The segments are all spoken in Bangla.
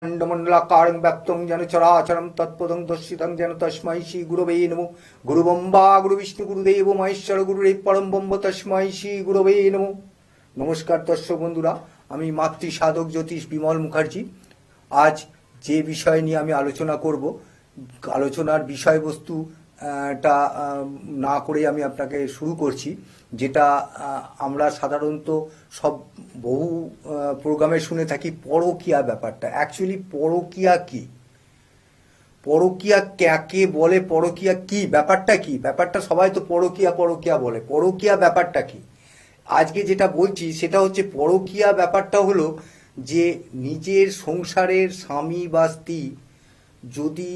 खण्डमण्डलाकारं व्याप्तं येन चराचरं तत्पदं दर्शितं येन तस्मै श्रीगुरवे नमो। गुरुब्रह्मा गुरुविष्णु गुरुदेव महेश्वर गुरुरेव परम ब्रह्म तस्मै श्रीगुरवे नमो। নমস্কার দর্শক বন্ধুরা, আমি মাতৃ সাধক জ্যোতিষ বিমল মুখার্জি। আজ যে বিষয় নিয়ে আমি আলোচনা করব, আলোচনার বিষয়বস্তু টা না করে আমি আপনাকে শুরু করছি, যেটা আমরা সাধারণত সব বহু প্রোগ্রামে শুনে থাকি, পরকীয়া ব্যাপারটা। অ্যাকচুয়ালি পরকীয়া কি, পরকীয়া কাকে বলে, পরকীয়া কি, ব্যাপারটা কি? ব্যাপারটা সবাই তো পরকীয়া পরকীয়া বলে, পরকীয়া ব্যাপারটা কি? আজকে যেটা বলছি সেটা হচ্ছে, পরকীয়া ব্যাপারটা হলো যে নিজের সংসারের স্বামী বা স্ত্রী যদি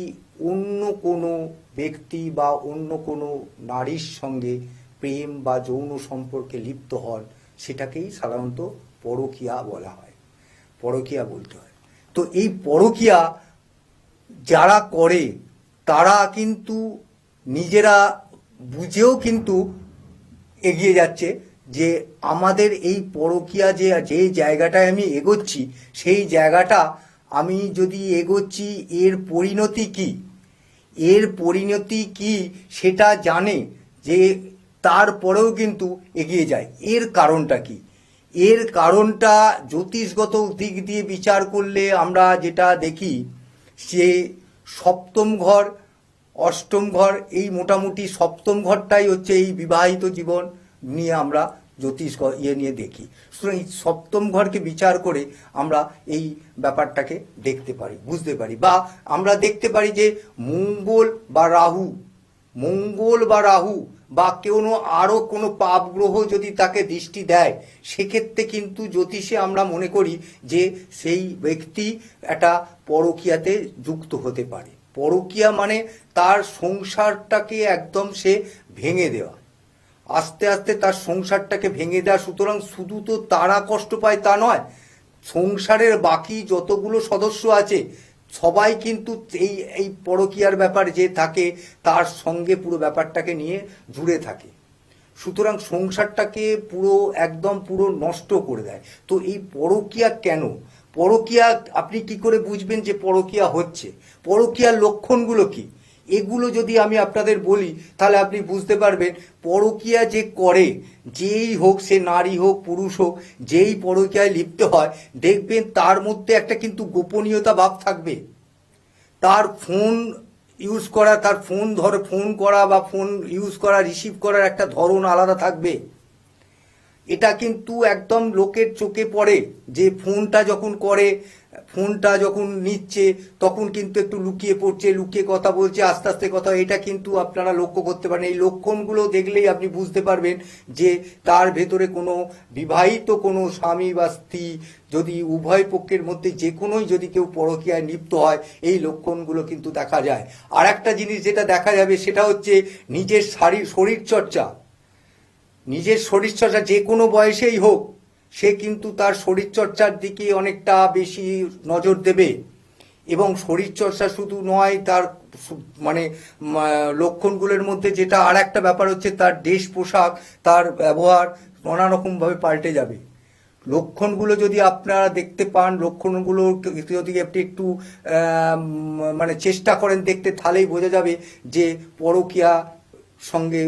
অন্য কোনো ব্যক্তি বা অন্য কোনো নারীর সঙ্গে প্রেম বা যৌন সম্পর্কে লিপ্ত হন, সেটাকেই সাধারণত পরকীয়া বলা হয়, পরকীয়া বলতে হয়। তো এই পরকীয়া যারা করে তারা কিন্তু নিজেরা বুঝেও কিন্তু এগিয়ে যাচ্ছে যে আমাদের এই পরকীয়া যে জায়গাটায় আমি এগোচ্ছি, সেই জায়গাটা আমি যদি এগোচ্ছি, এর পরিণতি কি, এর পরিণতি কি সেটা জানে, যে তারপরেও কিন্তু এগিয়ে যায়। এর কারণটা কি? এর কারণটা জ্যোতিষগত দিক দিয়ে বিচার করলে আমরা যেটা দেখি, সে সপ্তম ঘর, অষ্টম ঘর, এই মোটামুটি সপ্তম ঘরটাই হচ্ছে এই বিবাহিত জীবন নিয়ে আমরা জ্যোতিষ নিয়ে দেখি। সুতরাং এই সপ্তম ঘরকে বিচার করে আমরা এই ব্যাপারটাকে দেখতে পারি, বুঝতে পারি। বা আমরা দেখতে পারি যে মঙ্গল বা রাহু, মঙ্গল বা রাহু বা কোনো আরও কোনো পাপ গ্রহ যদি তাকে দৃষ্টি দেয়, সেক্ষেত্রে কিন্তু জ্যোতিষে আমরা মনে করি যে সেই ব্যক্তি একটা পরকীয়াতে যুক্ত হতে পারে। পরকীয়া মানে তার সংসারটাকে একদম সে ভেঙে দেওয়া, আস্তে আস্তে তার সংসারটাকে ভেঙে দেওয়া। সুতরাং শুধু তো তারা কষ্ট পায় তা নয়, সংসারের বাকি যতগুলো সদস্য আছে সবাই কিন্তু এই এই পরকীয়ার ব্যাপার যে থাকে তার সঙ্গে পুরো ব্যাপারটাকে নিয়ে জুড়ে থাকে। সুতরাং সংসারটাকে পুরো একদম পুরো নষ্ট করে দেয়। তো এই পরকীয়া কেন? পরকীয়া আপনি কি করে বুঝবেন যে পরকীয়া হচ্ছে? পরকীয়ার লক্ষণগুলো কি, এগুলো যদি আমি আপনাদের বলি তাহলে আপনি বুঝতে পারবেন পরকীয়া যে করে, যেই হোক, সে নারী হোক পুরুষ হোক, যেই পরকীয়ায় লিপ্ত হয়, দেখবেন তার মধ্যে একটা কিন্তু গোপনীয়তা ভাব থাকবে। তার ফোন ইউজ করা, তার ফোন করা বা ফোন ইউজ করা, রিসিভ করার একটা ধরন আলাদা থাকবে। এটা কিন্তু একদম লোকের চোখে পড়ে যে ফোনটা যখন করে, ফোনটা যখন নিচ্ছে তখন কিন্তু একটু লুকিয়ে পড়ছে, লুকিয়ে কথা বলছে, আস্তে আস্তে কথা, এটা কিন্তু আপনারা লক্ষ্য করতে পারেন। এই লক্ষণগুলো দেখলেই আপনি বুঝতে পারবেন যে তার ভেতরে কোনো বিবাহিত কোনো স্বামী বা স্ত্রী, যদি উভয় পক্ষের মধ্যে যে কোনোই যদি কেউ পরকীয়ায় লিপ্ত হয়, এই লক্ষণগুলো কিন্তু দেখা যায়। আর একটা জিনিস যেটা দেখা যাবে সেটা হচ্ছে নিজের শরীরচর্চা। নিজের শরীরচর্চা যে কোনো বয়সেই হোক, সে কিন্তু তার শরীরচর্চার দিকে অনেকটা বেশি নজর দেবে। এবং শরীরচর্চা শুধু নয়, তার মানে লক্ষণগুলোর মধ্যে যেটা আর একটা ব্যাপার হচ্ছে তার ড্রেস পোশাক, তার ব্যবহার নানা রকমভাবে পাল্টে যাবে। লক্ষণগুলো যদি আপনারা দেখতে পান, লক্ষণগুলো যদি আপনি একটু মানে চেষ্টা করেন দেখতে, তাহলেই বোঝা যাবে যে পরকীয়া সঙ্গে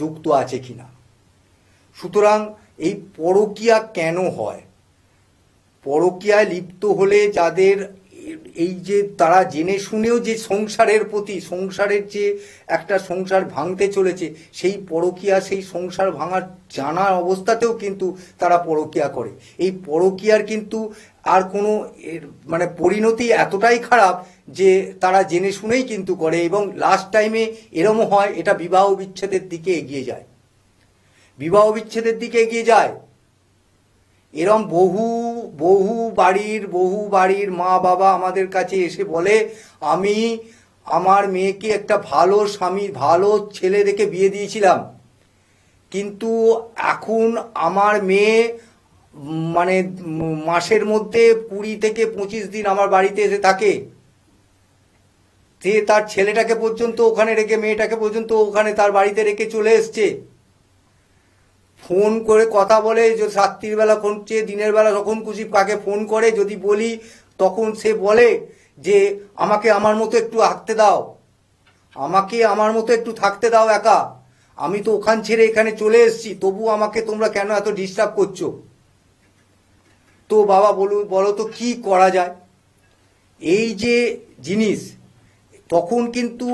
যুক্ত আছে কিনা। সুতরাং এই পরকীয়া কেন হয়? পরকীয়ায় লিপ্ত হলে যাদের এই যে তারা জেনে শুনেও যে সংসারের প্রতি, সংসারের যে একটা সংসার ভাঙতে চলেছে, সেই পরকীয়া, সেই সংসার ভাঙার জানার অবস্থাতেও কিন্তু তারা পরকীয়া করে। এই পরকীয়ার কিন্তু আর কোনো মানে পরিণতি এতটাই খারাপ যে তারা জেনে শুনেই কিন্তু করে, এবং লাস্ট টাইমে এরমও হয় এটা বিবাহ বিচ্ছেদের দিকে এগিয়ে যায়, বিবাহ বিচ্ছেদের দিকে এগিয়ে যায়। এরম বহু বহু বাড়ির মা বাবা আমাদের কাছে এসে বলে, আমি আমার মেয়েকে একটা ভালো স্বামী, ভালো ছেলে দেখে বিয়ে দিয়েছিলাম, কিন্তু এখন আমার মেয়ে মানে মাসের মধ্যে 20 থেকে 25 দিন আমার বাড়িতে এসে থাকে। সে তার ছেলেটাকে পর্যন্ত ওখানে রেখে, মেয়েটাকে পর্যন্ত ওখানে তার বাড়িতে রেখে চলে এসছে। ফোন করে কথা বলে, যে রাত্রির বেলা করছে, দিনের বেলা যখন খুশি কাকে ফোন করে, যদি বলি তখন সে বলে যে আমাকে আমার মতো একটু থাকতে দাও, আমাকে আমার মতো একটু থাকতে দাও একা, আমি তো ওখান ছেড়ে এখানে চলে এসেছি, তবু আমাকে তোমরা কেন এত ডিস্টার্ব করছো? তো বাবা বলো তো কি করা যায়? এই যে জিনিস, তখন কিন্তু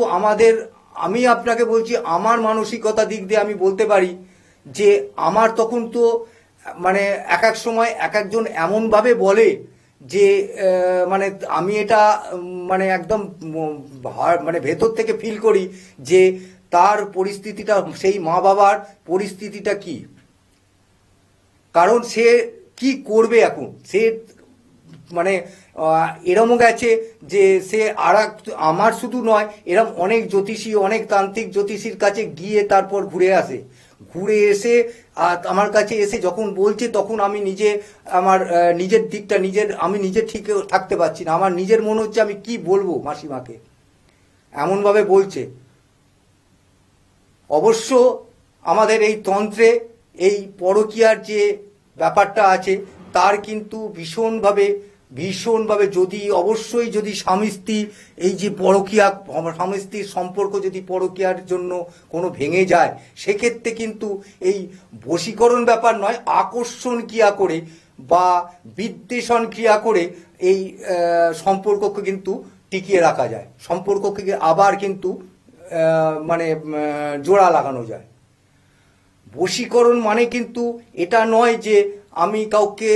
আমি আপনাকে বলছি, আমার মানসিকতা দিক দিয়ে আমি বলতে পারি যে আমার তখন তো মানে এক এক সময় এক একজন এমনভাবে বলে যে মানে আমি এটা মানে একদম মানে ভেতর থেকে ফিল করি যে তার পরিস্থিতিটা, সেই মা বাবার পরিস্থিতিটা কি, কারণ সে কি করবে এখন? সে মানে এরমও গেছে যে সে আমার শুধু নয়, এরম অনেক জ্যোতিষী, অনেক তান্ত্রিক জ্যোতিষীর কাছে গিয়ে তারপর ঘুরে এসে আমার কাছে এসে যখন বলছে, তখন আমি আমার নিজের দিকটা আমি নিজে ঠিক থাকতে পারছি না। আমার নিজের মনে হচ্ছে আমি কি বলবো মাসিমাকে, এমনভাবে বলছে। অবশ্য আমাদের এই তন্ত্রে এই পরকীয়ার যে ব্যাপারটা আছে, তার কিন্তু ভীষণভাবে যদি স্বামী স্ত্রী এই যে পরকীয়া, স্বামী স্ত্রীর সম্পর্ক যদি পরকীয়ার জন্য কোনো ভেঙে যায়, সেক্ষেত্রে কিন্তু এই বশীকরণ ব্যাপার নয়, আকর্ষণ ক্রিয়া করে বা বিদ্বেষণ ক্রিয়া করে এই সম্পর্ককে কিন্তু টিকিয়ে রাখা যায়, সম্পর্ককে আবার কিন্তু মানে জোড়া লাগানো যায়। বশীকরণ মানে কিন্তু এটা নয় যে আমি কাউকে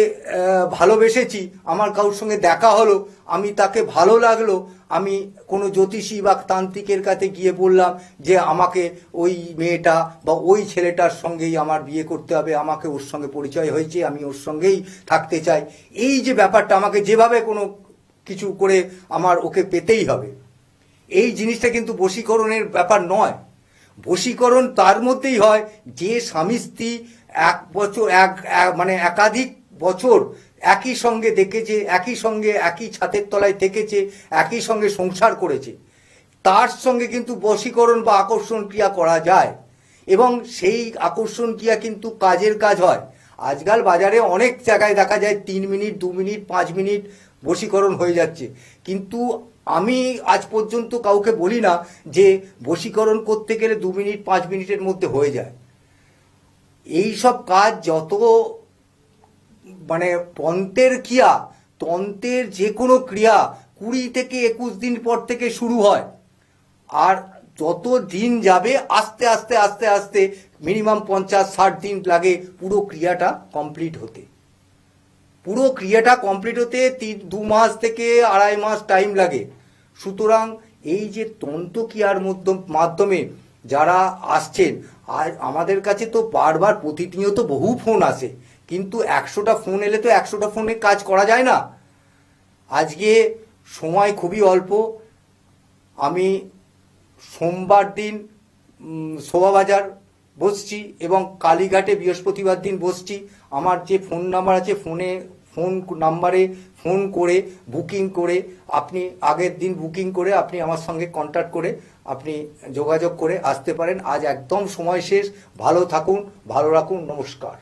ভালোবেসেছি, আমার কারোর সঙ্গে দেখা হলো, আমি তাকে ভালো লাগলো, আমি কোনো জ্যোতিষী বা তান্ত্রিকের কাছে গিয়ে বললাম যে আমাকে ওই মেয়েটা বা ওই ছেলেটার সঙ্গেই আমার বিয়ে করতে হবে, আমাকে ওর সঙ্গে পরিচয় হয়েছে, আমি ওর সঙ্গেই থাকতে চাই, এই যে ব্যাপারটা, আমাকে যেভাবে কোনো কিছু করে আমার ওকে পেতেই হবে, এই জিনিসটা কিন্তু বশীকরণের ব্যাপার নয়। বশীকরণ তার মধ্যেই হয় যে স্বামী স্ত্রী মানে একাধিক বছর একই সঙ্গে দেখেছে, একই সঙ্গে একই ছাদের তলায় থেকেছে, একই সঙ্গে সংসার করেছে, তার সঙ্গে কিন্তু বশীকরণ বা আকর্ষণ ক্রিয়া করা যায়, এবং সেই আকর্ষণ ক্রিয়া কিন্তু কাজের কাজ হয়। আজকাল বাজারে অনেক জায়গায় দেখা যায় 3 মিনিট, 2 মিনিট, 5 মিনিট বশীকরণ হয়ে যাচ্ছে, কিন্তু আমি আজ পর্যন্ত কাউকে বলি না যে বশীকরণ করতে গেলে 2 মিনিট 5 মিনিটের মধ্যে হয়ে যায়। এই সব কাজ যত মানে তন্ত্রের যে কোনো ক্রিয়া 20 থেকে 21 দিন পর থেকে শুরু হয়, আর যত দিন যাবে আস্তে আস্তে আস্তে আস্তে মিনিমাম 50-60 দিন লাগে পুরো ক্রিয়াটা কমপ্লিট হতে। 2 মাস থেকে 2.5 মাস টাইম লাগে। সুতরাং এই যে তন্ত্রক্রিয়ার মাধ্যমে যারা আসছেন, আর আমাদের কাছে তো বারবার প্রতিনিয়ত বহু ফোন আসে, কিন্তু 100টা ফোন এলে তো 100টা ফোনে কাজ করা যায় না। আজকে সময় খুবই অল্প, আমি সোমবার দিন শোভাবাজার বসছি এবং কালীঘাটে বৃহস্পতিবার দিন বসছি। আমার যে ফোন নাম্বার আছে, ফোন নাম্বারে ফোন করে বুকিং করে, আপনি আগের দিন বুকিং করে আপনি আমার সঙ্গে কন্ট্যাক্ট করে আপনি যোগাযোগ করে আসতে পারেন। আজ একদম সময় শেষ। ভালো থাকুন, ভালো রাখুন, নমস্কার।